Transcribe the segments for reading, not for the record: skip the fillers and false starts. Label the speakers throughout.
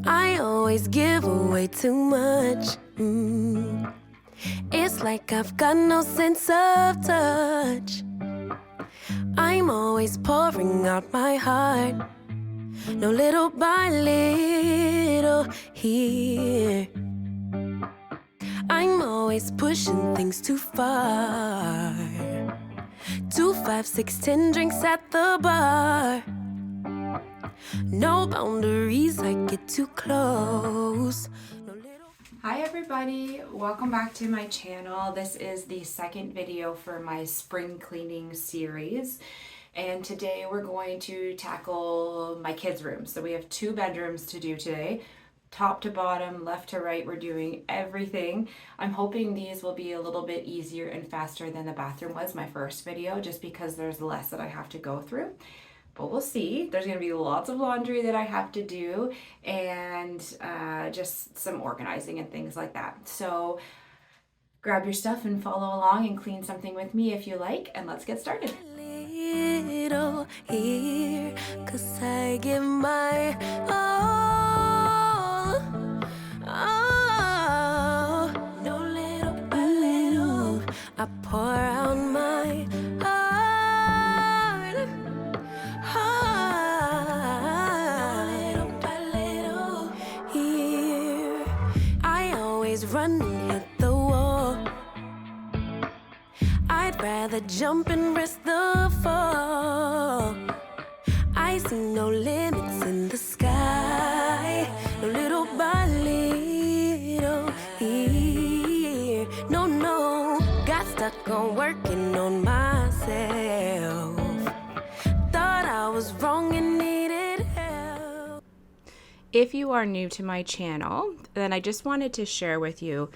Speaker 1: I always give away too much. It's like I've got no sense of touch. I'm always pouring out my heart, no little by little here. I'm always pushing things too far. 2, 5, 6, 10 drinks at the bar. No boundaries, I get too close.
Speaker 2: Hi everybody, welcome back to my channel. This is the second video for my spring cleaning series, and today we're going to tackle my kids' rooms. So we have 2 bedrooms to do today. Top to bottom, left to right, we're doing everything. I'm hoping these will be a little bit easier and faster than the bathroom was my first video, just because there's less that I have to go through. But we'll see. There's going to be lots of laundry that I have to do, and just some organizing and things like that. So grab your stuff and follow along and clean something with me if you like, and let's get started.
Speaker 1: Little here, 'cause I give my all. Oh, no little by little, I pour out my heart. Little by little here, I always run and hit the wall. I'd rather jump and risk the fall. I see no limits in the sky, no little by little here. No, got stuck on working on myself. Thought I was wrong and needed help.
Speaker 2: If you are new to my channel, then I just wanted to share with you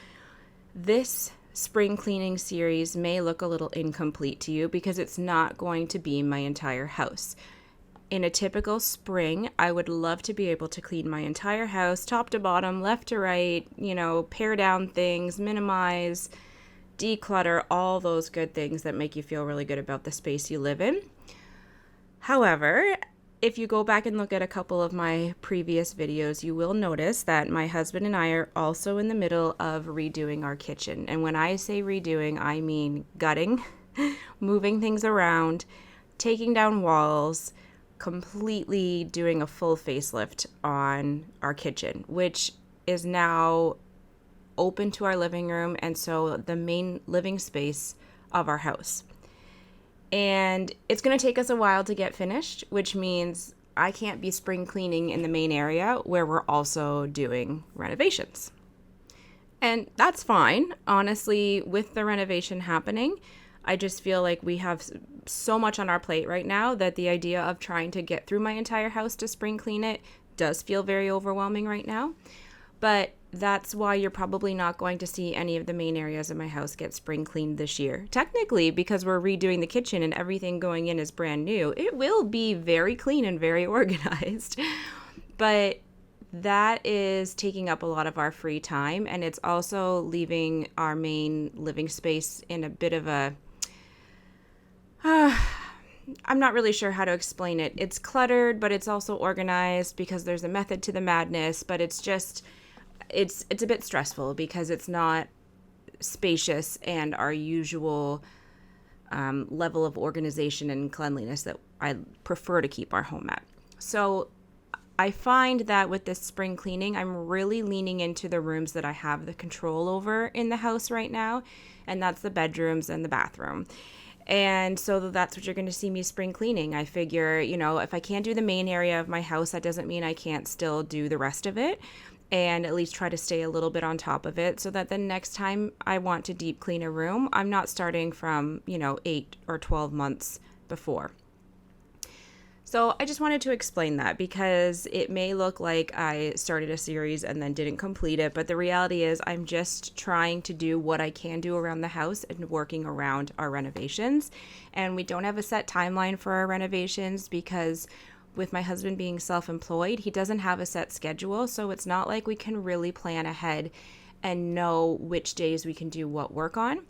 Speaker 2: this spring cleaning series may look a little incomplete to you because it's not going to be my entire house. In a typical spring, I would love to be able to clean my entire house, top to bottom, left to right, pare down things, minimize, declutter, all those good things that make you feel really good about the space you live in. However, if you go back and look at a couple of my previous videos, you will notice that my husband and I are also in the middle of redoing our kitchen. And when I say redoing, I mean gutting, moving things around, taking down walls, completely doing a full facelift on our kitchen, which is now open to our living room, and so the main living space of our house. And it's going to take us a while to get finished, which means I can't be spring cleaning in the main area where we're also doing renovations. And that's fine. Honestly, with the renovation happening, I just feel like we have so much on our plate right now that the idea of trying to get through my entire house to spring clean it does feel very overwhelming right now. But that's why you're probably not going to see any of the main areas of my house get spring cleaned this year. Technically, because we're redoing the kitchen and everything going in is brand new, it will be very clean and very organized. But that is taking up a lot of our free time, and it's also leaving our main living space in a bit of a I'm not really sure how to explain it. It's cluttered, but it's also organized because there's a method to the madness, but it's just it's a bit stressful because it's not spacious and our usual level of organization and cleanliness that I prefer to keep our home at. So I find that with this spring cleaning, I'm really leaning into the rooms that I have the control over in the house right now, and that's the bedrooms and the bathroom. And so that's what you're going to see me spring cleaning. I figure, if I can't do the main area of my house, that doesn't mean I can't still do the rest of it, and at least try to stay a little bit on top of it so that the next time I want to deep clean a room, I'm not starting from, 8 or 12 months before. So I just wanted to explain that because it may look like I started a series and then didn't complete it, but the reality is I'm just trying to do what I can do around the house and working around our renovations. And we don't have a set timeline for our renovations because with my husband being self-employed, he doesn't have a set schedule, so it's not like we can really plan ahead and know which days we can do what work on.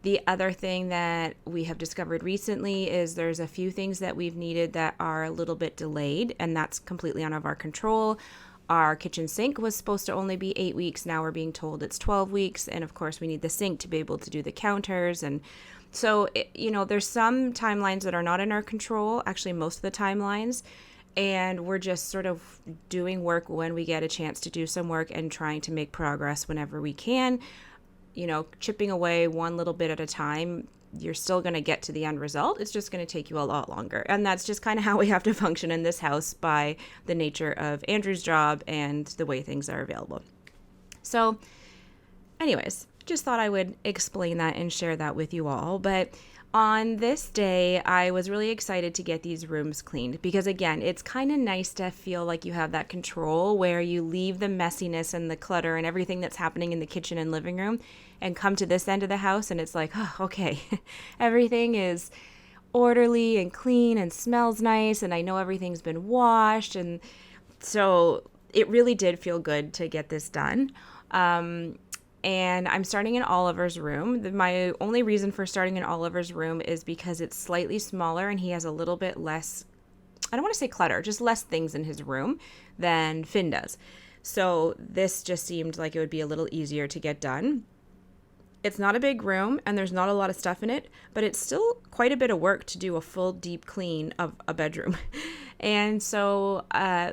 Speaker 2: The other thing that we have discovered recently is there's a few things that we've needed that are a little bit delayed, and that's completely out of our control. Our kitchen sink was supposed to only be 8 weeks. Now we're being told it's 12 weeks. And of course, we need the sink to be able to do the counters. And so, there's some timelines that are not in our control, actually, most of the timelines. And we're just sort of doing work when we get a chance to do some work and trying to make progress whenever we can, chipping away one little bit at a time. You're still going to get to the end result. It's just going to take you a lot longer. And that's just kind of how we have to function in this house by the nature of Andrew's job and the way things are available. So anyways, just thought I would explain that and share that with you all. But on this day, I was really excited to get these rooms cleaned because, again, it's kind of nice to feel like you have that control where you leave the messiness and the clutter and everything that's happening in the kitchen and living room and come to this end of the house and it's like, oh, okay, everything is orderly and clean and smells nice and I know everything's been washed. And so it really did feel good to get this done. And I'm starting in Oliver's room. My only reason for starting in Oliver's room is because it's slightly smaller and he has a little bit less, I don't want to say clutter, just less things in his room than Finn does. So this just seemed like it would be a little easier to get done. It's not a big room and there's not a lot of stuff in it, but it's still quite a bit of work to do a full deep clean of a bedroom. And so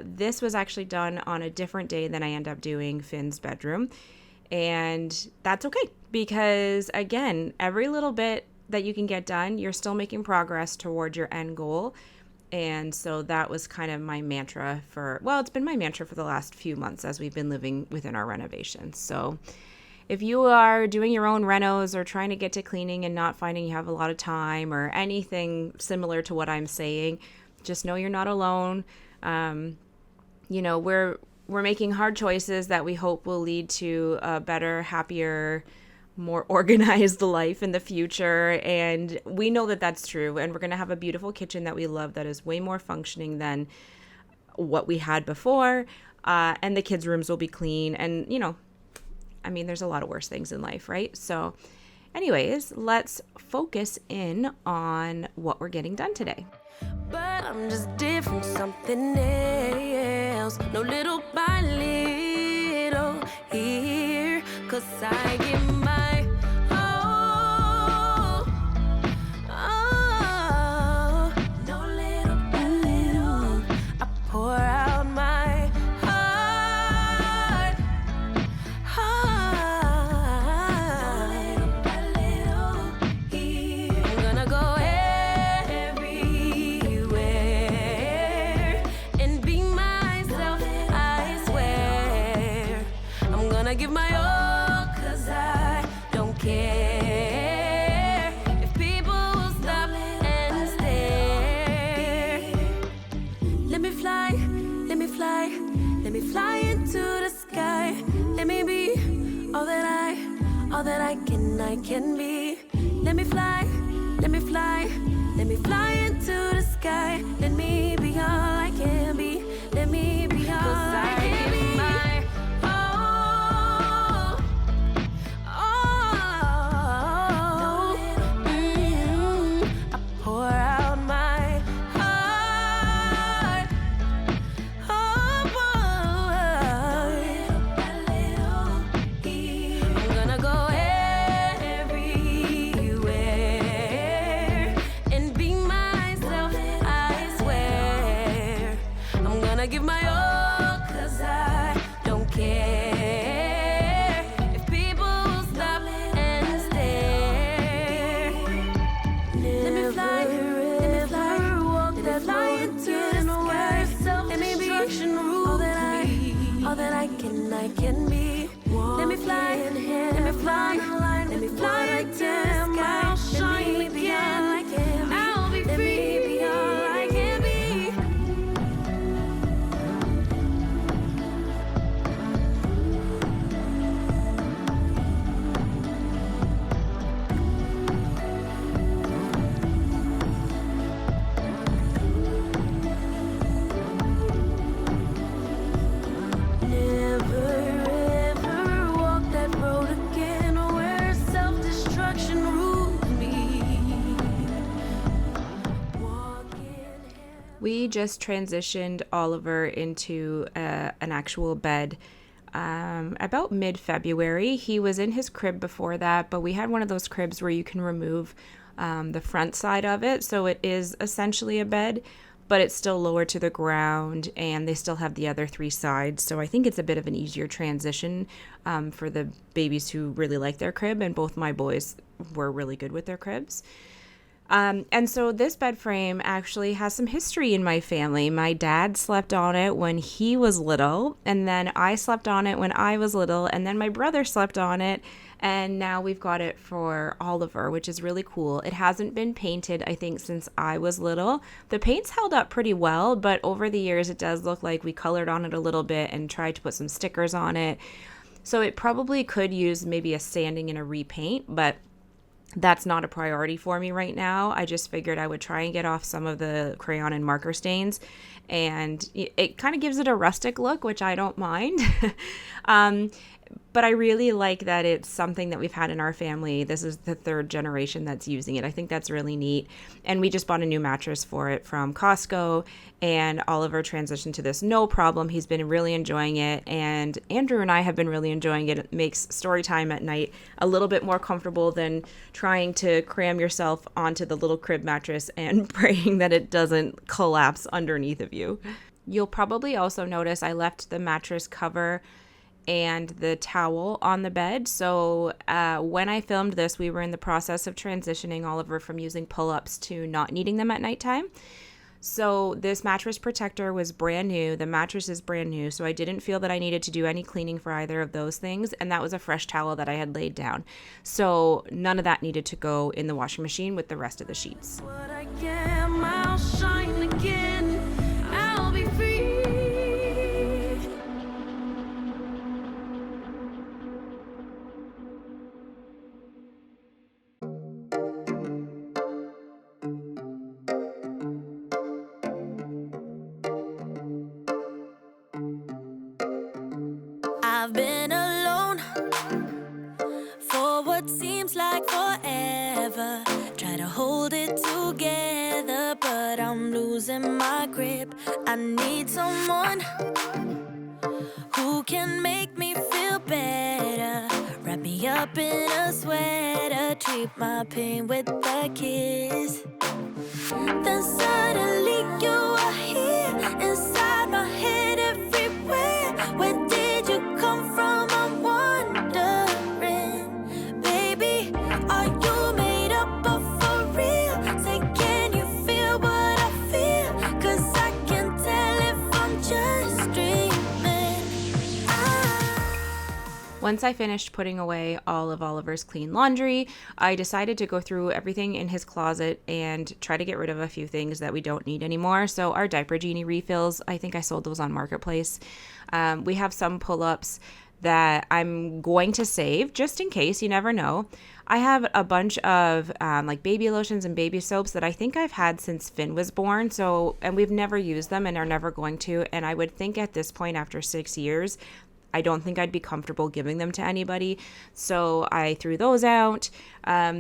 Speaker 2: this was actually done on a different day than I end up doing Finn's bedroom. And that's okay because, again, every little bit that you can get done, you're still making progress toward your end goal. And so that was kind of my mantra it's been my mantra for the last few months as we've been living within our renovations. So if you are doing your own renos or trying to get to cleaning and not finding you have a lot of time or anything similar to what I'm saying, just know you're not alone. We're making hard choices that we hope will lead to a better, happier, more organized life in the future. And we know that that's true. And we're going to have a beautiful kitchen that we love that is way more functioning than what we had before. And the kids' rooms will be clean. And, there's a lot of worse things in life, right? So anyways, let's focus in on what we're getting done today.
Speaker 1: But I'm just different, something else. No little by little here, 'cause I give my all. Oh, no little by little. I pour out my heart. No little by little here. I'm gonna go give my all, 'cause I don't care if people will stop and stare. Let me fly, let me fly, let me fly into the sky. Let me be all that I can be. Let me fly, let me fly, let me fly into the sky. Let me be all I can be. Let me be all I can be. Give my all, 'cause I don't care if people stop and stare. Let me fly, walk that fly into the sky. Let me be all that I can be. Let me fly, let me fly, let me fly into the sky. Let me be all I can be. I'll be free. Let me be all I can be. Never ever walk that road again where self-destruction rules
Speaker 2: we just transitioned Oliver into an actual bed about mid-February. He was in his crib before that, but we had one of those cribs where you can remove the front side of it. So it is essentially a bed, but it's still lower to the ground, and they still have the other three sides. So I think it's a bit of an easier transition for the babies who really like their crib, and both my boys were really good with their cribs. And so this bed frame actually has some history in my family. My dad slept on it when he was little, and then I slept on it when I was little, and then my brother slept on it, and now we've got it for Oliver, which is really cool. It hasn't been painted, I think, since I was little. The paint's held up pretty well, but over the years it does look like we colored on it a little bit and tried to put some stickers on it. So it probably could use maybe a sanding and a repaint, but that's not a priority for me right now. I just figured I would try and get off some of the crayon and marker stains, and it kind of gives it a rustic look, which I don't mind. But I really like that it's something that we've had in our family. This is the third generation that's using it. I think that's really neat. And we just bought a new mattress for it from Costco, and Oliver transitioned to this no problem. He's been really enjoying it, and Andrew and I have been really enjoying it. It makes story time at night a little bit more comfortable than trying to cram yourself onto the little crib mattress and praying that it doesn't collapse underneath of you. You'll probably also notice I left the mattress cover and the towel on the bed. So when I filmed this, we were in the process of transitioning Oliver from using pull-ups to not needing them at nighttime. So this mattress protector was brand new. The mattress is brand new. So I didn't feel that I needed to do any cleaning for either of those things. And that was a fresh towel that I had laid down. So none of that needed to go in the washing machine with the rest of the sheets.
Speaker 1: What I am, I'll shine again. I'll be free. I've been alone for what seems like forever. Try to hold it together, but I'm losing my grip. I need someone who can make me feel better. Wrap me up in a sweater, treat my pain with a kiss. Then suddenly you are here, inside my head everywhere. Where did you come from? I'm wondering, baby, are you made up of for real? Say, can you feel what I feel? 'Cause I can tell if I'm just dreaming.
Speaker 2: Once I finished putting away all of Oliver's clean laundry, I decided to go through everything in his closet and try to get rid of a few things that we don't need anymore. So our Diaper Genie refills, I think I sold those on Marketplace. We have some pull-ups that I'm going to save just in case, you never know. I have a bunch of like baby lotions and baby soaps that I think I've had since Finn was born. And we've never used them and are never going to. And I would think at this point, after 6 years, I don't think I'd be comfortable giving them to anybody. So I threw those out.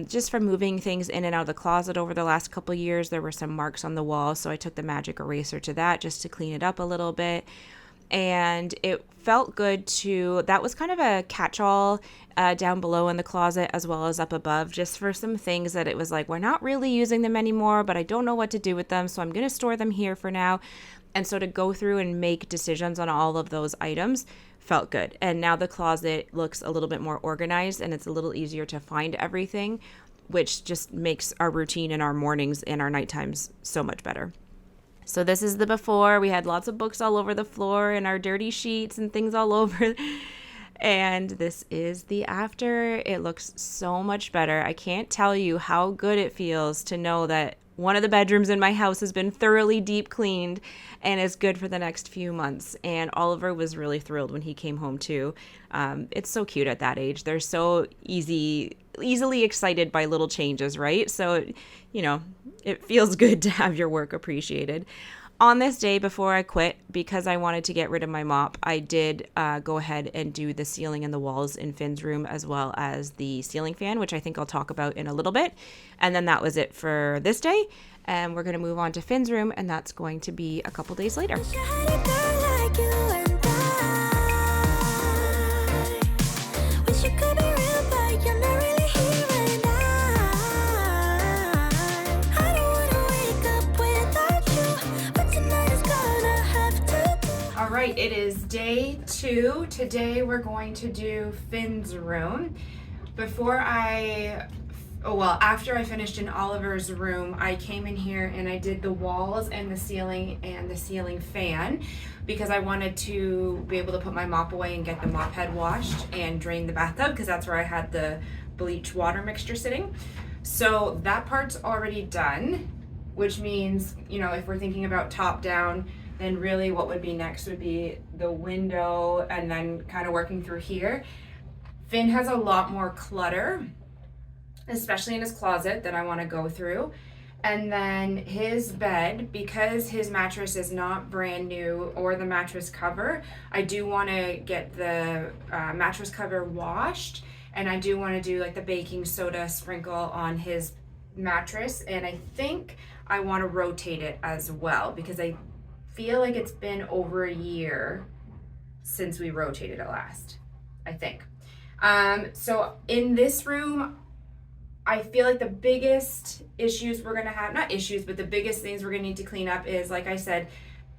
Speaker 2: Just from moving things in and out of the closet over the last couple of years, there were some marks on the wall. So I took the magic eraser to that just to clean it up a little bit. And it felt good that was kind of a catch-all down below in the closet as well as up above, just for some things that it was like, we're not really using them anymore, but I don't know what to do with them. So I'm going to store them here for now. And so to go through and make decisions on all of those items felt good. And now the closet looks a little bit more organized and it's a little easier to find everything, which just makes our routine in our mornings and our night times so much better. So this is the before. We had lots of books all over the floor and our dirty sheets and things all over. And this is the after. It looks so much better. I can't tell you how good it feels to know that one of the bedrooms in my house has been thoroughly deep cleaned and is good for the next few months. And Oliver was really thrilled when he came home too. It's so cute at that age. They're so easily excited by little changes, right? So, it feels good to have your work appreciated. On this day before I quit, because I wanted to get rid of my mop, I did go ahead and do the ceiling and the walls in Finn's room, as well as the ceiling fan, which I think I'll talk about in a little bit. And then that was it for this day. And we're going to move on to Finn's room, and that's going to be a couple days later.
Speaker 1: Wish I had a girl like you and I. Wish you could be real, but you're not really here and I don't wanna wake up without you, but tonight is gonna have to do.
Speaker 2: All right, it is day 2. Today we're going to do Finn's room. After I finished in Oliver's room, I came in here and I did the walls and the ceiling fan because I wanted to be able to put my mop away and get the mop head washed and drain the bathtub because that's where I had the bleach water mixture sitting. So that part's already done, which means, you know, if we're thinking about top down, then really what would be next would be the window and then kind of working through here. Finn has a lot more clutter, especially in his closet, that I want to go through. And then his bed, because his mattress is not brand new or the mattress cover, I do want to get the mattress cover washed, and I do want to do like the baking soda sprinkle on his mattress, and I think I want to rotate it as well because I feel like it's been over a year since we rotated it last, I think. So in this room, I feel like the biggest issues we're gonna have, not issues, but the biggest things we're gonna need to clean up is, like I said,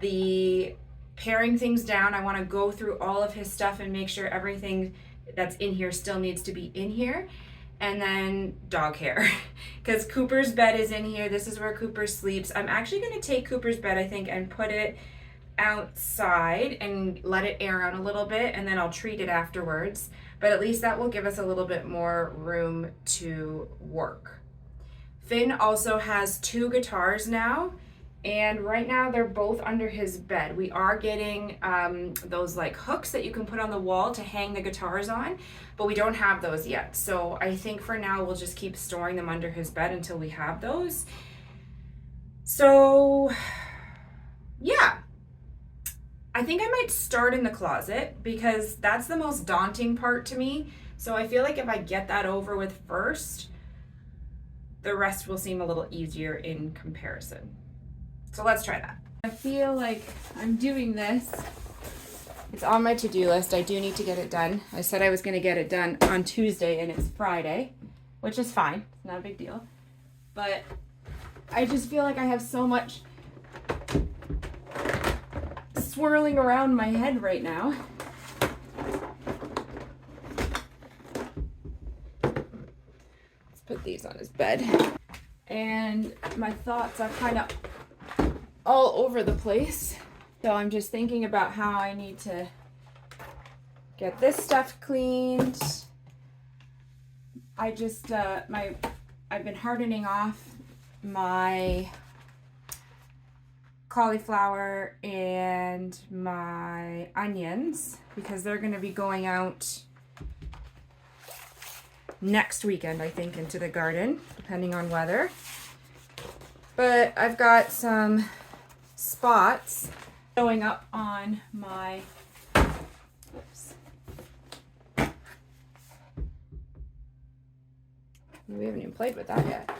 Speaker 2: the paring things down. I wanna go through all of his stuff and make sure everything that's in here still needs to be in here. And then dog hair, because Cooper's bed is in here. This is where Cooper sleeps. I'm actually gonna take Cooper's bed, I think, and put it outside and let it air out a little bit, and then I'll treat it afterwards. But at least that will give us a little bit more room to work. Finn also has 2 guitars now, and right now they're both under his bed. We are getting those like hooks that you can put on the wall to hang the guitars on, but we don't have those yet. So I think for now we'll just keep storing them under his bed until we have those. So yeah. I think I might start in the closet because that's the most daunting part to me. So I feel like if I get that over with first, the rest will seem a little easier in comparison. So let's try that. I feel like I'm doing this. It's on my to-do list. I do need to get it done. I said I was going to get it done on Tuesday and it's Friday, which is fine. It's not a big deal. But I just feel like I have so much swirling around my head right now. Let's put these on his bed. And my thoughts are kind of all over the place. So I'm just thinking about how I need to get this stuff cleaned. I've been hardening off my cauliflower and my onions because they're going to be going out next weekend, I think, into the garden, depending on weather. But I've got some spots showing up on my, we haven't even played with that yet.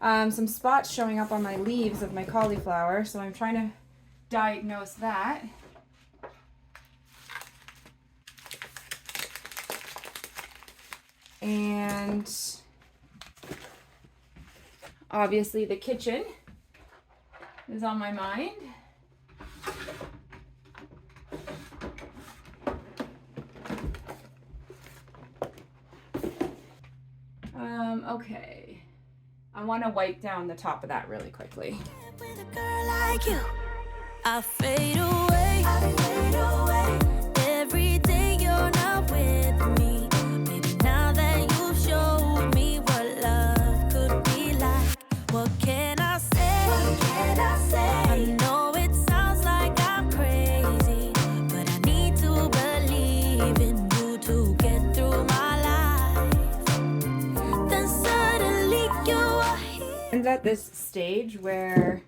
Speaker 2: Some spots showing up on my leaves of my cauliflower, so I'm trying to diagnose that. And obviously the kitchen is on my mind. Okay. I want to wipe down the top of that really quickly.
Speaker 1: With a girl like you, I fade away. I fade away. Every day you're not with me. Maybe now that you've showed me what love could be like, what can I say? What can I say? I know it sounds like I'm crazy, but I need to believe in you to get through my life. Then suddenly you are here.
Speaker 2: And at this stage where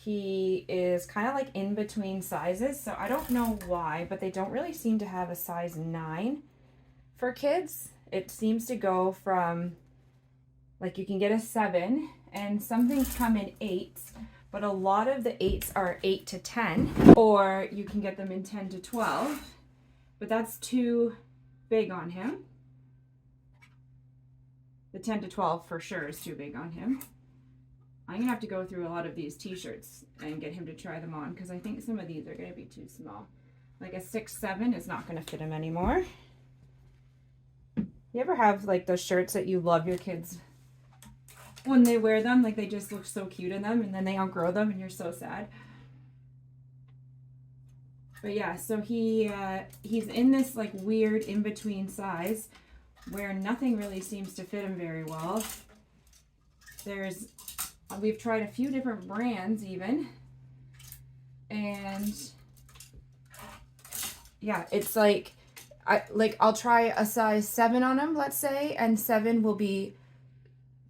Speaker 2: he is kind of like in between sizes. So I don't know why, but they don't really seem to have a size 9 for kids. It seems to go from, like, you can get a 7 and some things come in 8s, but a lot of the 8s are 8 to 10, or you can get them in 10 to 12, but that's too big on him. The 10 to 12 for sure is too big on him. I'm gonna have to go through a lot of these t-shirts and get him to try them on, because I think some of these are gonna be too small. Like a 6-7 is not gonna fit him anymore. You ever have like those shirts that you love your kids when they wear them, like they just look so cute in them, and then they outgrow them and you're so sad? But yeah, so he's in this like weird in-between size where nothing really seems to fit him very well. We've tried a few different brands even, and yeah, it's like I'll try a size 7 on him, let's say, and 7 will be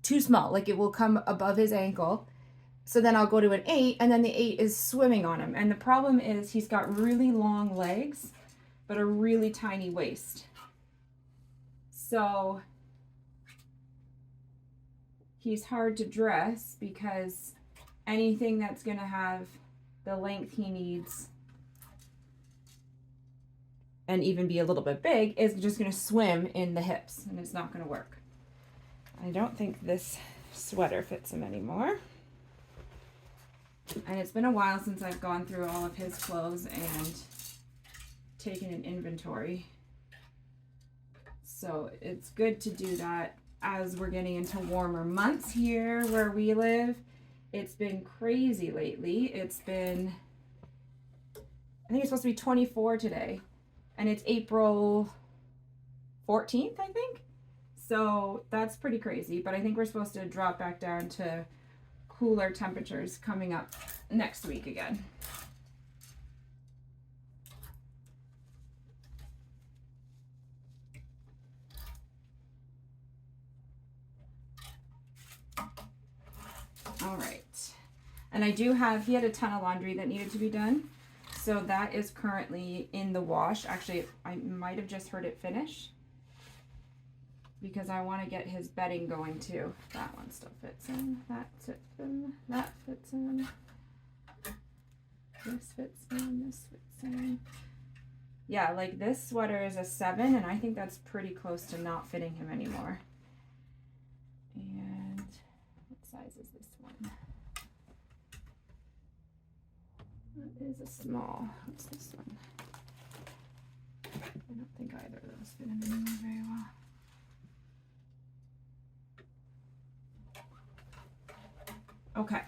Speaker 2: too small, like it will come above his ankle. So then I'll go to an 8, and then the 8 is swimming on him. And the problem is he's got really long legs, but a really tiny waist. So he's hard to dress because anything that's going to have the length he needs and even be a little bit big is just going to swim in the hips, and it's not going to work. I don't think this sweater fits him anymore. And it's been a while since I've gone through all of his clothes and taken an inventory. So it's good to do that as we're getting into warmer months here where we live. It's been crazy lately. It's been, I think it's supposed to be 24 today, and it's April 14th, I think. So that's pretty crazy, but I think we're supposed to drop back down to cooler temperatures coming up next week again. All right. And I do have, he had a ton of laundry that needed to be done. So that is currently in the wash. Actually, I might have just heard it finish, because I want to get his bedding going too. That one still fits in. That fits in. That fits in. This fits in. This fits in. Yeah, like this sweater is a 7, and I think that's pretty close to not fitting him anymore. And what size is this one? That is a small. What's this one? I don't think either of those fit him anymore very well. Okay.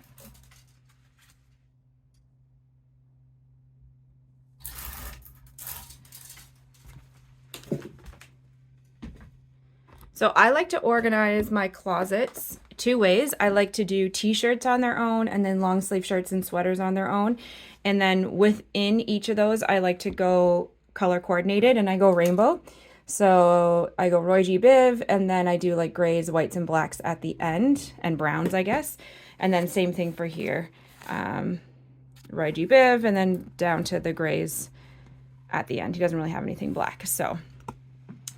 Speaker 2: So I like to organize my closets 2 ways. I like to do t-shirts on their own, and then long sleeve shirts and sweaters on their own. And then within each of those, I like to go color coordinated, and I go rainbow. So I go Roy G. Biv, and then I do like grays, whites, and blacks at the end, and browns, I guess. And then same thing for here, Roy G. Biv, and then down to the grays at the end. He doesn't really have anything black. So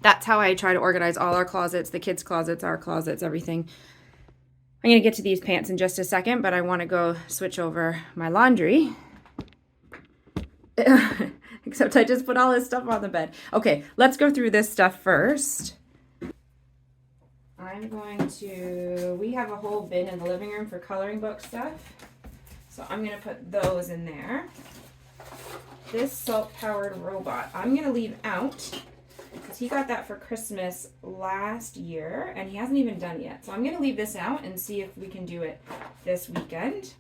Speaker 2: that's how I try to organize all our closets, the kids' closets, our closets, everything. I'm going to get to these pants in just a second, but I want to go switch over my laundry. Except I just put all this stuff on the bed. Okay, let's go through this stuff first. I'm going to, we have a whole bin in the living room for coloring book stuff. So I'm going to put those in there. This salt-powered robot, I'm going to leave out because he got that for Christmas last year and he hasn't even done it yet. So I'm going to leave this out and see if we can do it this weekend.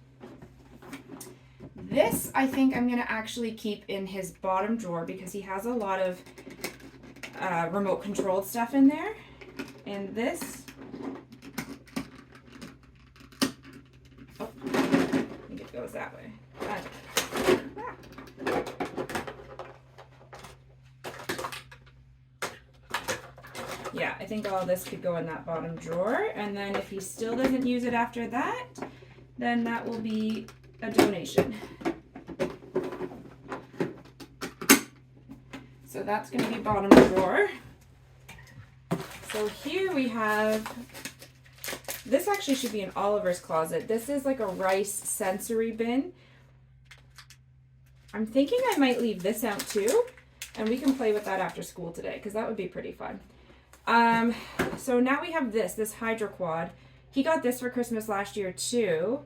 Speaker 2: This, I think I'm going to actually keep in his bottom drawer because he has a lot of remote controlled stuff in there. And this, oh, I think it goes that way. Yeah, I think all this could go in that bottom drawer. And then if he still doesn't use it after that, then that will be a donation. So that's going to be bottom drawer. So here we have, this actually should be in Oliver's closet. This is like a rice sensory bin. I'm thinking I might leave this out too, and we can play with that after school today because that would be pretty fun. So now we have this Hydro Quad. He got this for Christmas last year too,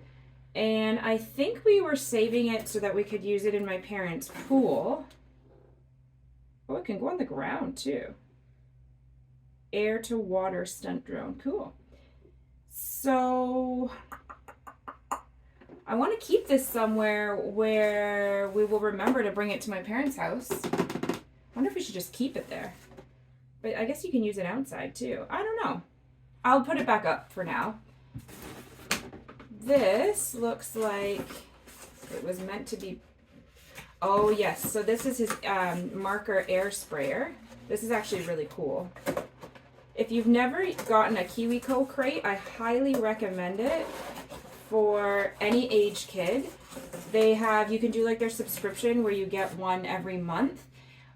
Speaker 2: and I think we were saving it so that we could use it in my parents' pool. Oh, it can go on the ground too. Air to water stunt drone, cool. So I want to keep this somewhere where we will remember to bring it to my parents' house. I wonder if we should just keep it there. But I guess you can use it outside too. I don't know. I'll put it back up for now. This looks like it was meant to be. Oh yes, so this is his marker air sprayer. This is actually really cool. If you've never gotten a KiwiCo crate, I highly recommend it for any age kid. They have, you can do like their subscription where you get one every month.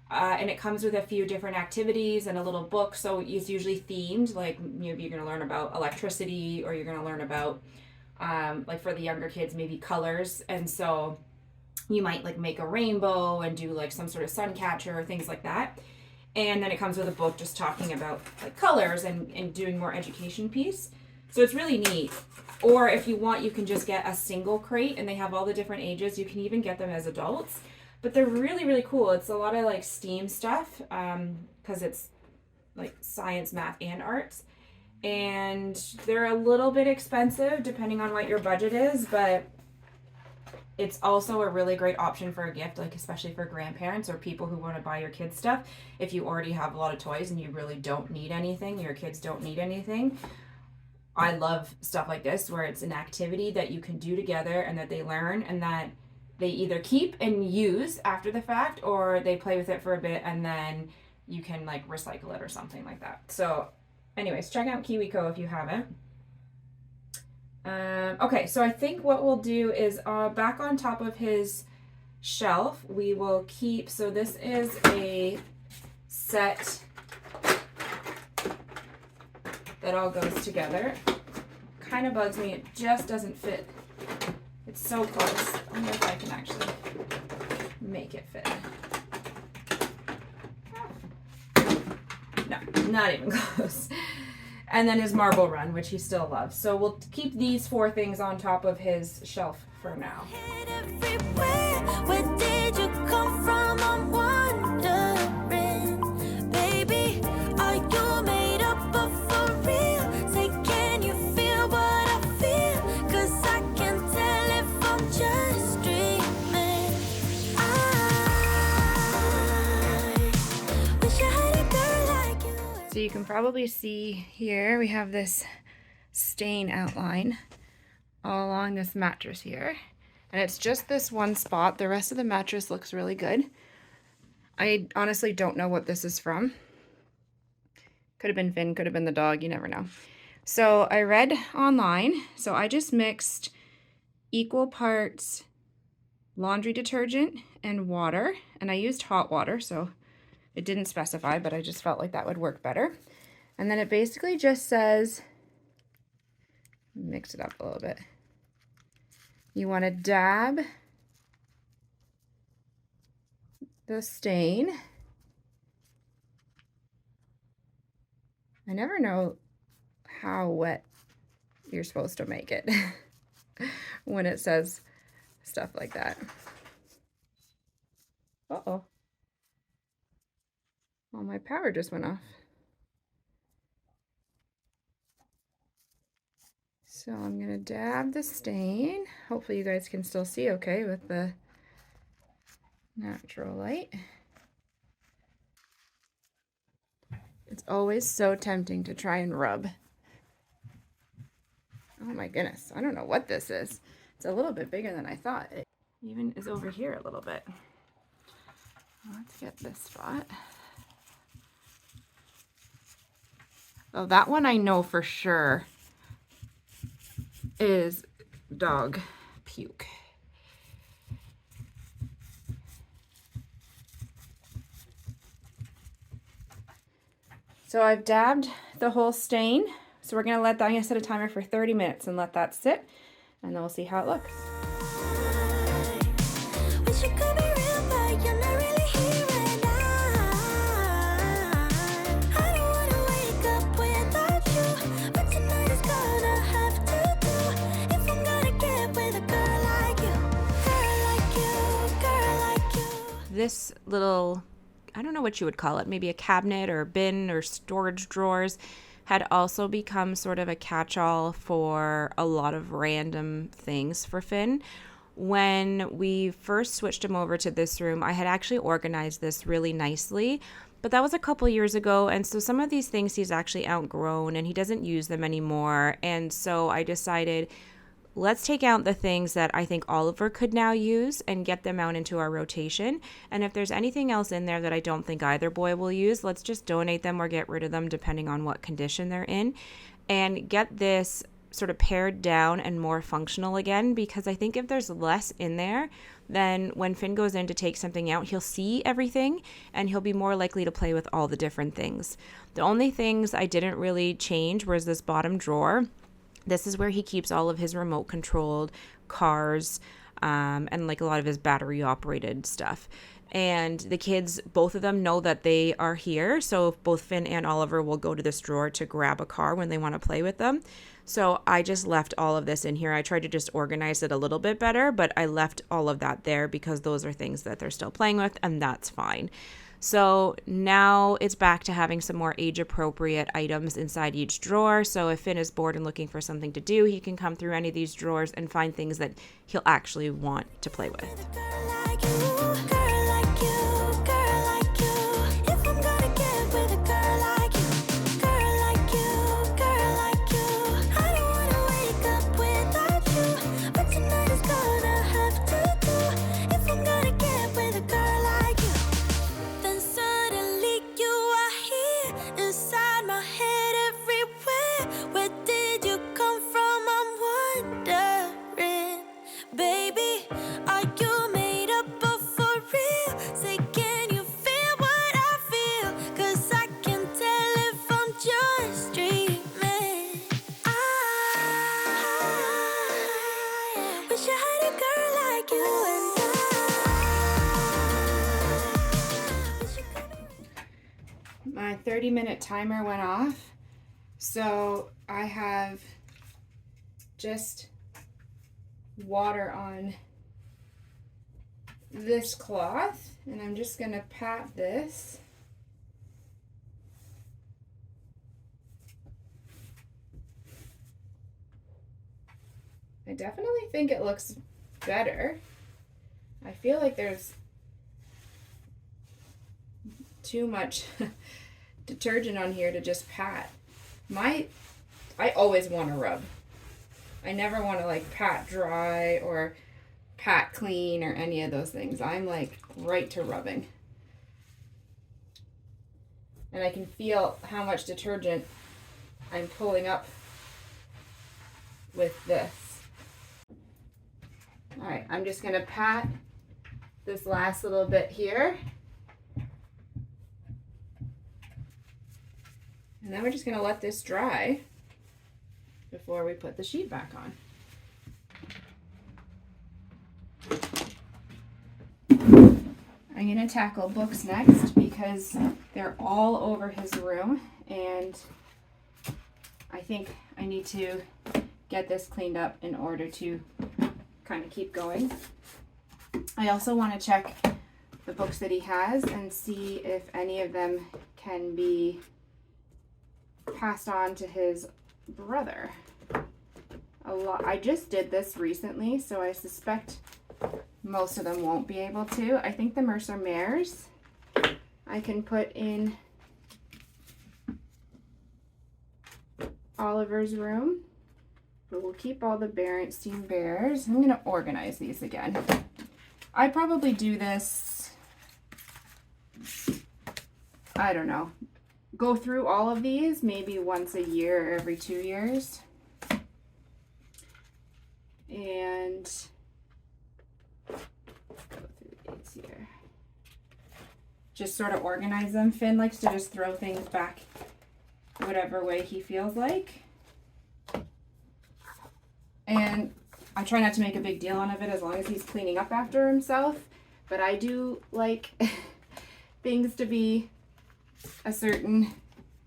Speaker 2: And it comes with a few different activities and a little book. So it's usually themed, like maybe you're going to learn about electricity, or you're going to learn about, like for the younger kids, maybe colors. And so you might like make a rainbow and do like some sort of sun catcher or things like that. And then it comes with a book just talking about like colors and doing more education piece. So it's really neat. Or if you want, you can just get a single crate, and they have all the different ages. You can even get them as adults. But they're really, really cool. It's a lot of like STEAM stuff because it's like science, math, and arts. And they're a little bit expensive depending on what your budget is, but it's also a really great option for a gift, like especially for grandparents or people who want to buy your kids stuff. If you already have a lot of toys and you really don't need anything, your kids don't need anything. I love stuff like this where it's an activity that you can do together and that they learn and that they either keep and use after the fact, or they play with it for a bit and then you can like recycle it or something like that. So anyways, check out KiwiCo if you haven't. Okay, so I think what we'll do is back on top of his shelf, we will keep, so this is a set that all goes together. Kind of bugs me, it just doesn't fit. It's so close. I wonder if I can actually make it fit. No, not even close. And then his marble run, which he still loves. So we'll keep these 4 things on top of his shelf for now. Where did you come from? I'm wondering, baby, are you made up of for real? Say, can you feel what I feel? 'Cause I can tell if I'm just dreaming. I wish I had a girl like you. So you can probably see here we have this stain outline all along this mattress here. And it's just this one spot. The rest of the mattress looks really good. I honestly don't know what this is from. Could have been Finn, could have been the dog, you never know. So I read online. So I just mixed equal parts laundry detergent and water. And I used hot water, so it didn't specify, but I just felt like that would work better. And then it basically just says, mix it up a little bit. You want to dab the stain. I never know how wet you're supposed to make it when it says stuff like that. Uh-oh. Well, my power just went off. So I'm going to dab the stain. Hopefully you guys can still see okay with the natural light. It's always so tempting to try and rub. Oh my goodness, I don't know what this is. It's a little bit bigger than I thought. It even is over here a little bit. Let's get this spot. Oh, that one I know for sure is dog puke. So I've dabbed the whole stain. So we're gonna let that, I'm gonna set a timer for 30 minutes and let that sit, and then we'll see how it looks.
Speaker 1: Wish you could be real, but you're not really here right now. I don't wanna wake up without you, but tonight is gonna have to do if I'm gonna get with a girl like you, girl like you, girl like you.
Speaker 2: This little, I don't know what you would call it, maybe a cabinet or a bin or storage drawers, had also become sort of a catch-all for a lot of random things for Finn. When we first switched him over to this room, I had actually organized this really nicely, but that was a couple years ago, and so some of these things he's actually outgrown and he doesn't use them anymore. And so I decided, let's take out the things that I think Oliver could now use and get them out into our rotation. And if there's anything else in there that I don't think either boy will use, let's just donate them or get rid of them depending on what condition they're in, and get this sort of pared down and more functional again, because I think if there's less in there, then when Finn goes in to take something out, he'll see everything and he'll be more likely to play with all the different things. The only things I didn't really change was this bottom drawer. This is where he keeps all of his remote controlled cars, and like a lot of his battery operated stuff. And the kids, both of them know that they are here. So both Finn and Oliver will go to this drawer to grab a car when they want to play with them. So I just left all of this in here. I tried to just organize it a little bit better, but I left all of that there because those are things that they're still playing with, and that's fine. So now it's back to having some more age-appropriate items inside each drawer. So if Finn is bored and looking for something to do, he can come through any of these drawers and find things that he'll actually want to play with.
Speaker 1: Girl like you, girl like you, girl like you. If I'm gonna get with a girl like you, girl like you, girl like you. I don't wanna wake up without you, but tonight is gonna have to do if I'm gonna get with a girl like you. Then suddenly you are here inside my head everywhere. Where did you come from? I'm wondering, baby. Are you made up of for real? Say, can you feel what I feel? 'Cause I can tell if I'm just dreaming. I wish I had a girl like you, and I wish you could be.
Speaker 2: My 30-minute timer went off, so I have just water on this cloth, and I'm just gonna pat this. I definitely think it looks better. I feel like there's too much detergent on here to just pat. I always want to rub. I never want to like pat dry or pat clean or any of those things. I'm like right to rubbing. And I can feel how much detergent I'm pulling up with this. All right, I'm just gonna pat this last little bit here. And then we're just gonna let this dry before we put the sheet back on. I'm gonna tackle books next because they're all over his room, and I think I need to get this cleaned up in order to kind of keep going. I also want to check the books that he has and see if any of them can be passed on to his brother. I just did this recently, so I suspect most of them won't be able to. I think the Mercer Mares I can put in Oliver's room, but we'll keep all the Berenstein Bears. I'm going to organize these again. I probably do this, I don't know, go through all of these maybe once a year or every 2 years. And let's go through these here. Just sort of organize them. Finn likes to just throw things back whatever way he feels like. And I try not to make a big deal out of it as long as he's cleaning up after himself. But I do like things to be a certain,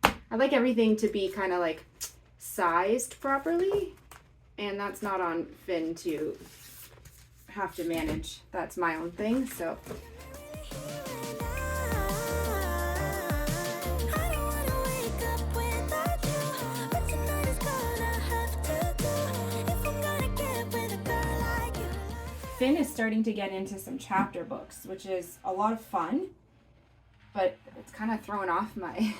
Speaker 2: I like everything to be kind of like sized properly. And that's not on Finn to have to manage. That's my own thing, so. Finn is starting to get into some chapter books, which is a lot of fun, but it's kind of throwing off my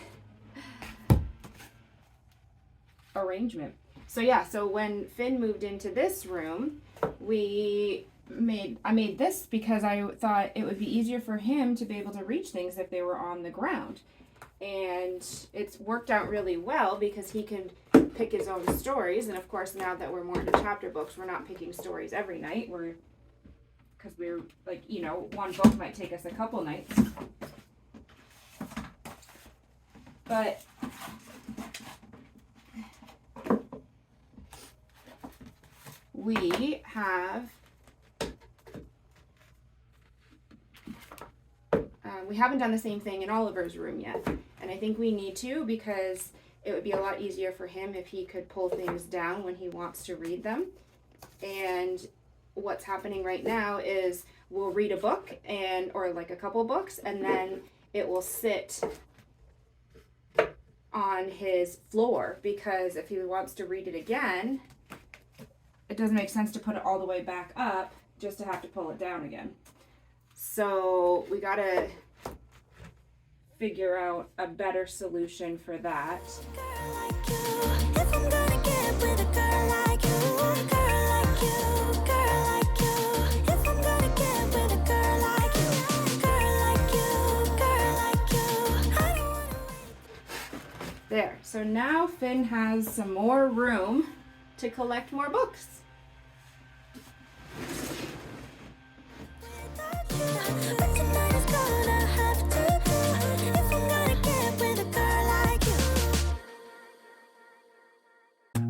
Speaker 2: arrangement. So yeah, so when Finn moved into this room, I made this because I thought it would be easier for him to be able to reach things if they were on the ground. And it's worked out really well because he can pick his own stories. And of course, now that we're more into chapter books, we're not picking stories every night. Because we're like, you know, one book might take us a couple nights. But we haven't done the same thing in Oliver's room yet. And I think we need to, because it would be a lot easier for him if he could pull things down when he wants to read them. And what's happening right now is we'll read a book or like a couple books, and then it will sit on his floor, because if he wants to read it again, it doesn't make sense to put it all the way back up just to have to pull it down again. So we gotta figure out a better solution for that. There, so now Finn has some more room to collect more books.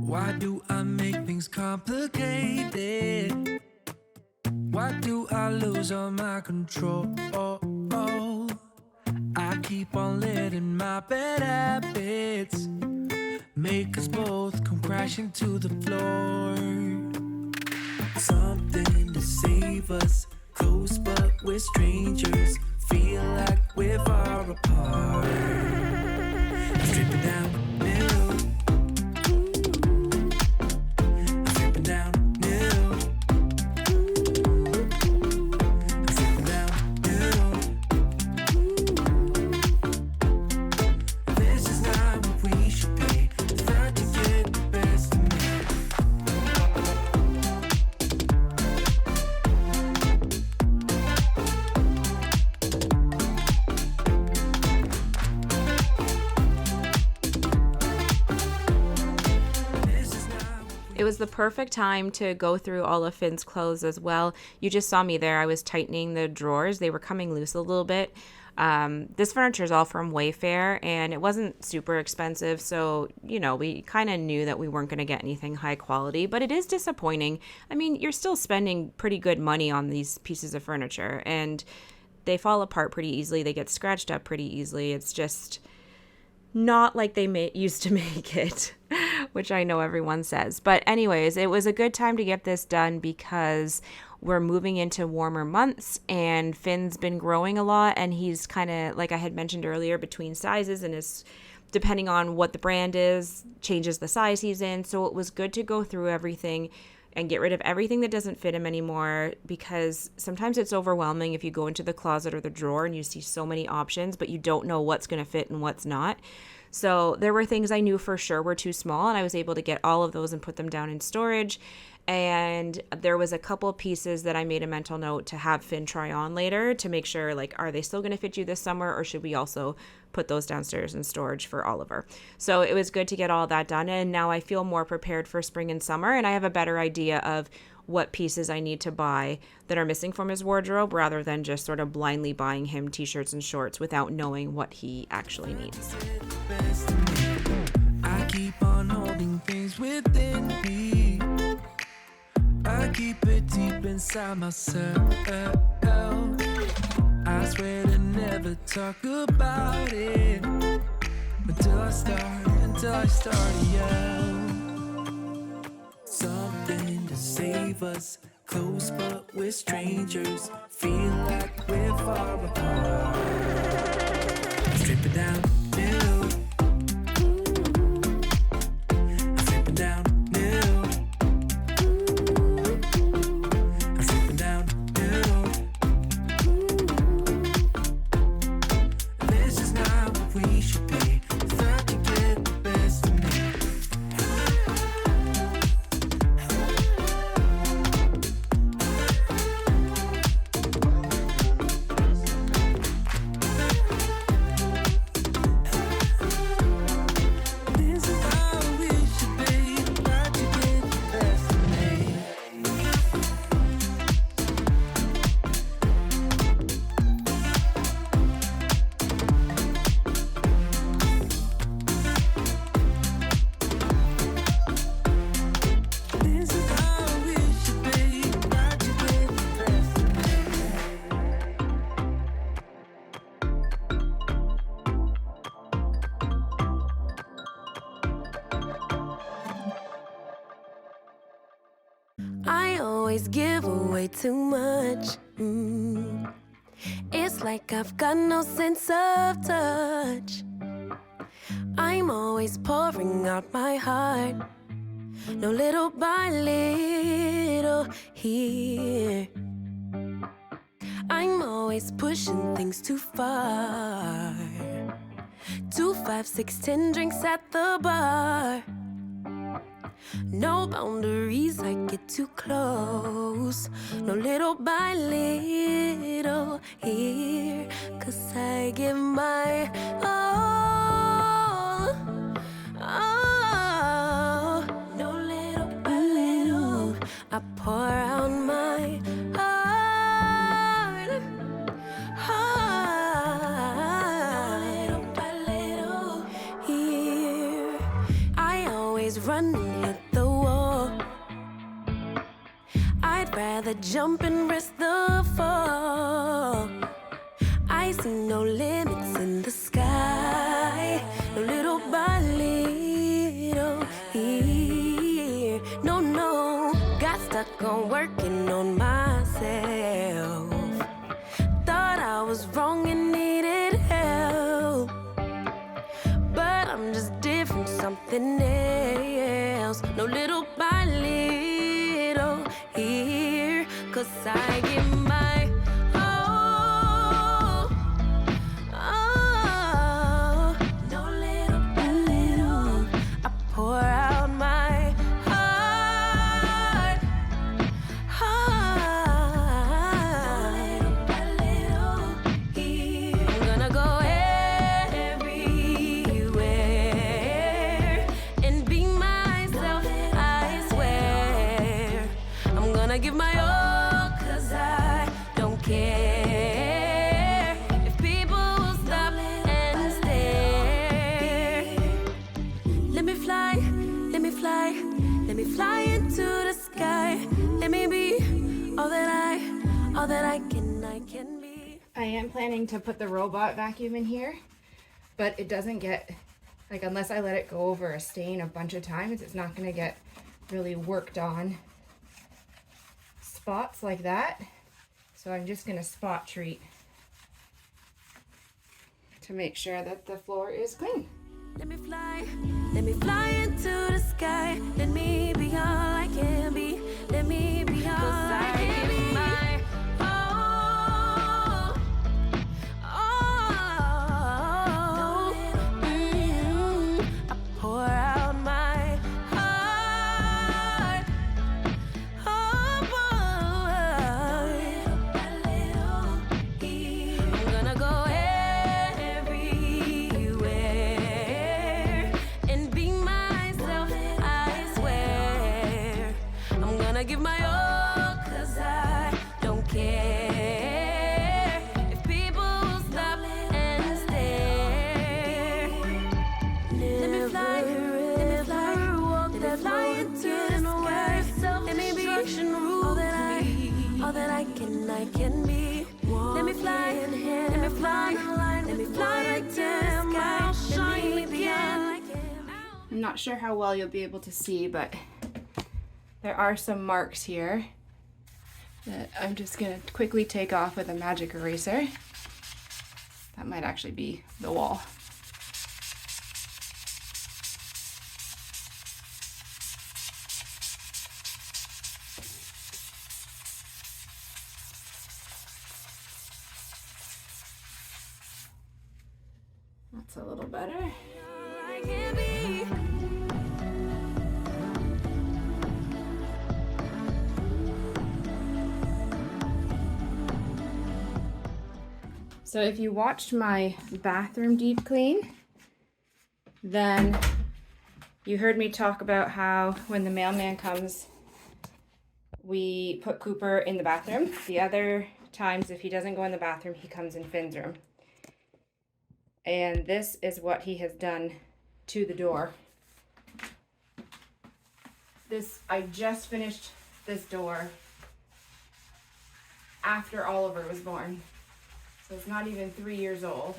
Speaker 3: Why do I make things complicated? Why do I lose all my control? I keep on letting my bad habits make us both come crashing to the floor. Something to save us, close but we're strangers. Feel like we're far apart. I'm stripping down new. I'm stripping down new. I'm stripping down new. This is not what we should be. Start to get the best of me.
Speaker 2: It was the perfect time to go through all of Finn's clothes as well. You just saw me there. I was tightening the drawers. They were coming loose a little bit. This furniture is all from Wayfair, and it wasn't super expensive. So, you know, we kind of knew that we weren't going to get anything high quality, but it is disappointing. I mean, you're still spending pretty good money on these pieces of furniture, and they fall apart pretty easily. They get scratched up pretty easily. It's just not like they used to make it, which I know everyone says. But anyways, it was a good time to get this done because we're moving into warmer months, and Finn's been growing a lot, and he's kind of, like I had mentioned earlier, between sizes, and is, depending on what the brand is, changes the size he's in. So it was good to go through everything and get rid of everything that doesn't fit him anymore, because sometimes it's overwhelming if you go into the closet or the drawer and you see so many options, but you don't know what's going to fit and what's not. So there were things I knew for sure were too small, and I was able to get all of those and put them down in storage. And there was a couple pieces that I made a mental note to have Finn try on later to make sure, like, are they still going to fit you this summer, or should we also put those downstairs in storage for Oliver? So it was good to get all that done, and now I feel more prepared for spring and summer, and I have a better idea of what pieces I need to buy that are missing from his wardrobe, rather than just sort of blindly buying him t-shirts and shorts without knowing what he actually needs.
Speaker 3: I keep on holding things within me. I keep it deep inside myself. I swear to never talk about it until I start to yell. Something to save us, close but we're strangers. Feel like we're far apart. Strip it down, new. Strip it down, new. Strip it down, new. This is not what we should be. Thought to get the best of me. This is how we should be. Thought to get the best of me. This is how we should be. Thought to get the best of me.
Speaker 1: I always give away too much. It's like I've got no sense of touch. I'm always pouring out my heart, no little by little here. I'm always pushing things too far. 2, 5, 6, 10 drinks at the bar. No boundaries, I get too close. No little by little here. 'Cause I give my all. Oh, no little by little. I pour out my heart. Heart. Little by little here. I always run and hit the wall. I'd rather jump and risk the fall. I see no limits in the sky. No little by little here. No, no, got stuck on working on myself. Thought I was wrong and needed help. But I'm just different, something else. No little by little here. 'Cause I give my all. Oh, no little by little. I pour out my heart. Heart. Little by little here. I'm gonna go everywhere and be myself, I swear. I'm gonna give my all, 'cause I don't care if people will stop and stare. Let me fly, let me fly, let me fly into the sky. Let me be all that I can be.
Speaker 2: I am planning to put the robot vacuum in here, but it doesn't get, like, unless I let it go over a stain a bunch of times, it's not going to get really worked on spots like that. So I'm just going to spot treat to make sure that the floor is clean.
Speaker 1: Let me fly into the sky. Let me be all I can be. Let me be all I can be. My all, all. I pour out my heart. Oh, boy. I'm gonna go everywhere and be myself, I swear. I'm gonna give my all.
Speaker 2: not sure how well you'll be able to see, but there are some marks here that I'm just gonna quickly take off with a magic eraser. That might actually be the wall. That's a little better.
Speaker 1: I can be.
Speaker 2: So if you watched my bathroom deep clean, then you heard me talk about how when the mailman comes, we put Cooper in the bathroom. The other times, if he doesn't go in the bathroom, he comes in Finn's room. And this is what he has done to the door. I just finished this door after Oliver was born. So it's not even 3 years old.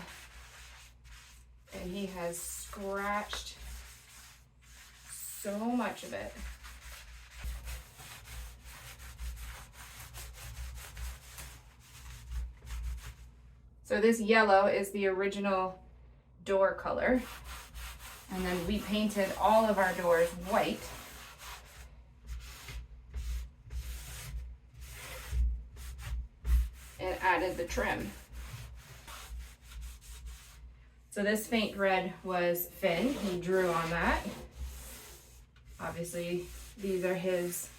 Speaker 2: And he has scratched so much of it. So this yellow is the original door color. And then we painted all of our doors white. And added the trim. So this faint red was Finn. He drew on that. Obviously, these are his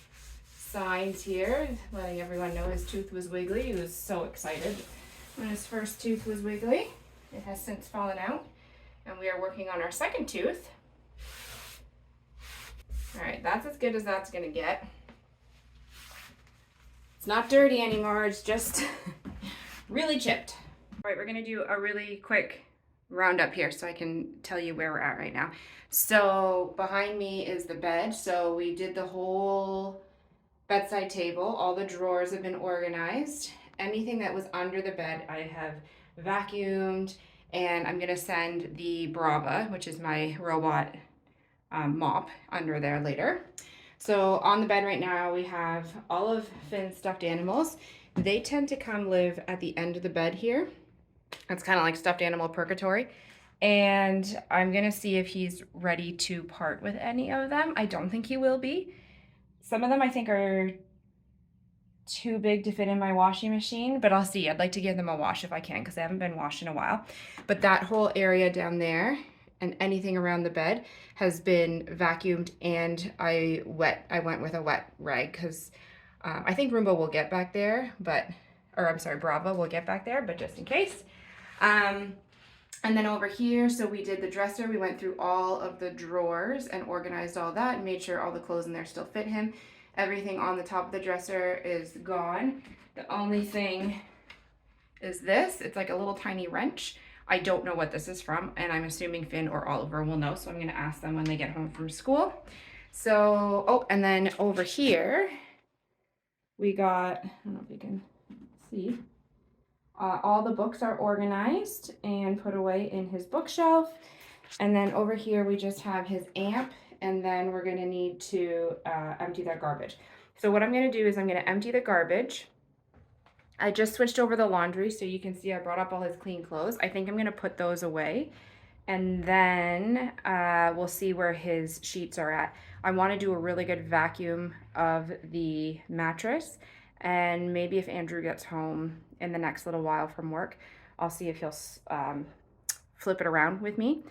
Speaker 2: signs here, letting everyone know his tooth was wiggly. He was so excited when his first tooth was wiggly. It has since fallen out, and we are working on our second tooth. All right, that's as good as that's gonna get. It's not dirty anymore, it's just really chipped. All right, we're gonna do a really quick roundup here so I can tell you where we're at right now. So behind me is the bed. So we did the whole bedside table. All the drawers have been organized. Anything that was under the bed, I have vacuumed, and I'm gonna send the Brava, which is my robot mop, under there later. So on the bed right now, we have all of Finn's stuffed animals. They tend to come live at the end of the bed here. It's kind of like stuffed animal purgatory. And I'm gonna see if he's ready to part with any of them. I don't think he will be. Some of them I think are too big to fit in my washing machine, but I'll see. I'd like to give them a wash if I can, because they haven't been washed in a while. But that whole area down there and anything around the bed has been vacuumed, and I went with a wet rag, because I think Roomba will get back there, Brava will get back there, but just in case. And then over here, so we did the dresser. We went through all of the drawers and organized all that and made sure all the clothes in there still fit him. Everything on the top of the dresser is gone. The only thing is this. It's like a little tiny wrench. I don't know what this is from, and I'm assuming Finn or Oliver will know, so I'm gonna ask them when they get home from school. So, oh, and then over here, we got, I don't know if you can see, all the books are organized and put away in his bookshelf. And then over here, we just have his amp, and then we're gonna need to empty that garbage. So what I'm gonna do is I'm gonna empty the garbage. I just switched over the laundry, so you can see I brought up all his clean clothes. I think I'm gonna put those away, and then we'll see where his sheets are at. I wanna do a really good vacuum of the mattress, and maybe if Andrew gets home in the next little while from work, I'll see if he'll flip it around with me.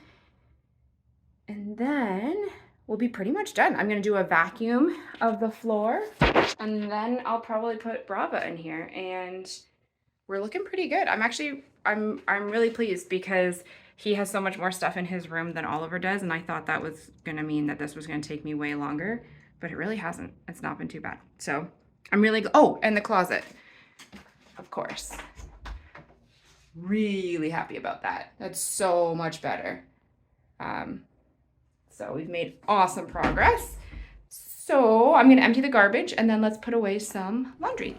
Speaker 2: And then we'll be pretty much done. I'm gonna do a vacuum of the floor, and then I'll probably put Brava in here, and we're looking pretty good. I'm really pleased, because he has so much more stuff in his room than Oliver does, and I thought that was gonna mean that this was gonna take me way longer, but it really hasn't. It's not been too bad. So I'm really, oh, and the closet, of course. Really happy about that. That's so much better. So we've made awesome progress. So I'm gonna empty the garbage, and then let's put away some laundry.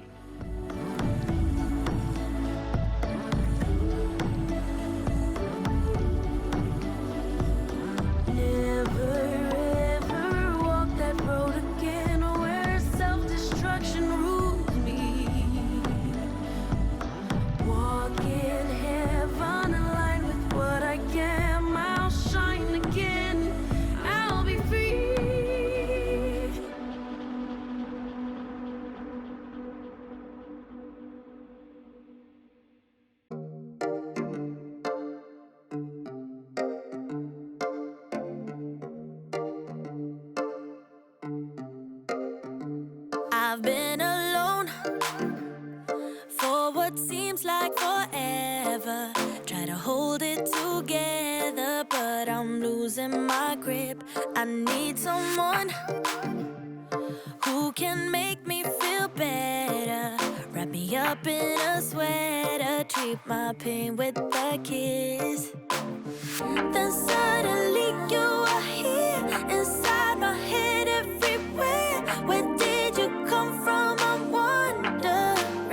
Speaker 1: Never I've been alone for what seems like forever. Try to hold it together, but I'm losing my grip. I need someone who can make me feel better. Wrap me up in a sweater, treat my pain with a kiss. Then suddenly you are here, inside my head everywhere. Where did you come from? I'm wondering,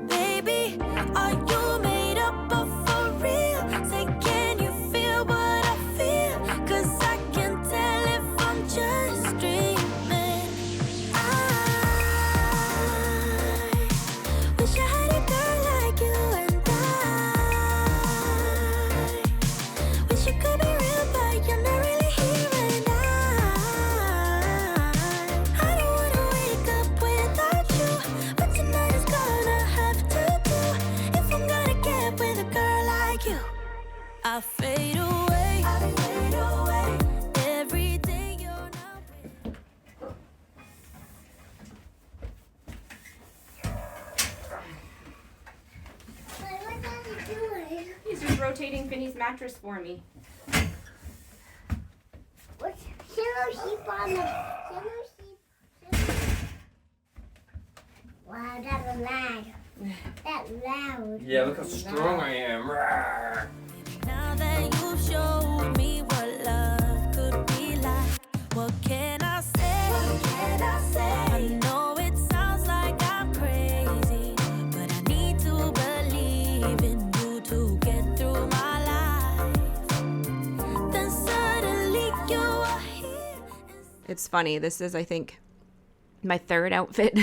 Speaker 1: baby, are you made up of for real? Say, can you feel what I feel? 'Cause I can tell if I'm just dreaming. I wish I had a girl like you, and I wish you could be real, but you're not really here. And I don't wanna wake up without you, but tonight is gonna have to do if I'm gonna get with a girl like you. I fade away, every day you're not with.
Speaker 4: What are you doing?
Speaker 2: He's just rotating Finny's mattress for me.
Speaker 4: What's yellow sheep on the yellow sheep? Wow, that was loud. That loud.
Speaker 5: Yeah, look how strong I am. Rawr.
Speaker 1: Now that you've showed me what love could be like, what can I say? I know it sounds like I'm crazy, but I need to believe in you to get through my life. Then suddenly you are here.
Speaker 2: It's funny. This is, I think, my third outfit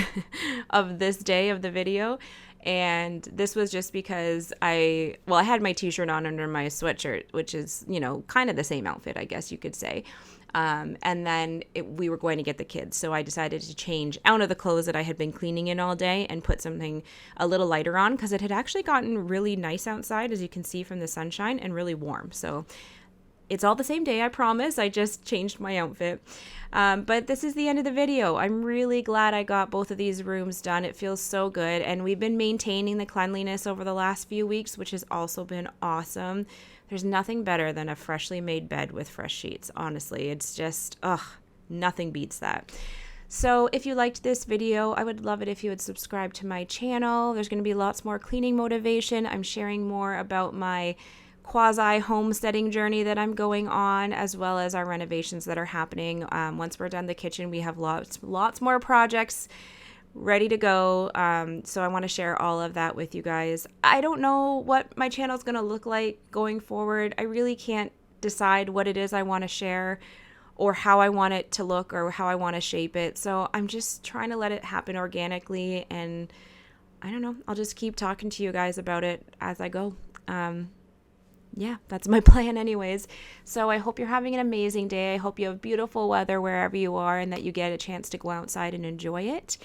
Speaker 2: of this day of the video. And this was just because I had my t-shirt on under my sweatshirt, which is, kind of the same outfit, I guess you could say. And then we were going to get the kids. So I decided to change out of the clothes that I had been cleaning in all day and put something a little lighter on, because it had actually gotten really nice outside, as you can see from the sunshine, and really warm. So it's all the same day, I promise. I just changed my outfit. But this is the end of the video. I'm really glad I got both of these rooms done. It feels so good. And we've been maintaining the cleanliness over the last few weeks, which has also been awesome. There's nothing better than a freshly made bed with fresh sheets. Honestly, it's just, nothing beats that. So if you liked this video, I would love it if you would subscribe to my channel. There's going to be lots more cleaning motivation. I'm sharing more about my quasi homesteading journey that I'm going on, as well as our renovations that are happening. Once we're done the kitchen, we have lots more projects ready to go. So I want to share all of that with you guys. I don't know what my channel is going to look like going forward. I really can't decide what it is I want to share, or how I want it to look, or how I want to shape it. So I'm just trying to let it happen organically, and I don't know, I'll just keep talking to you guys about it as I go. Yeah, that's my plan anyways. So I hope you're having an amazing day. I hope you have beautiful weather wherever you are, and that you get a chance to go outside and enjoy it.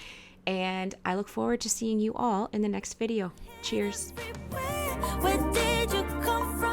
Speaker 2: And I look forward to seeing you all in the next video. Cheers.
Speaker 1: Where did you come from?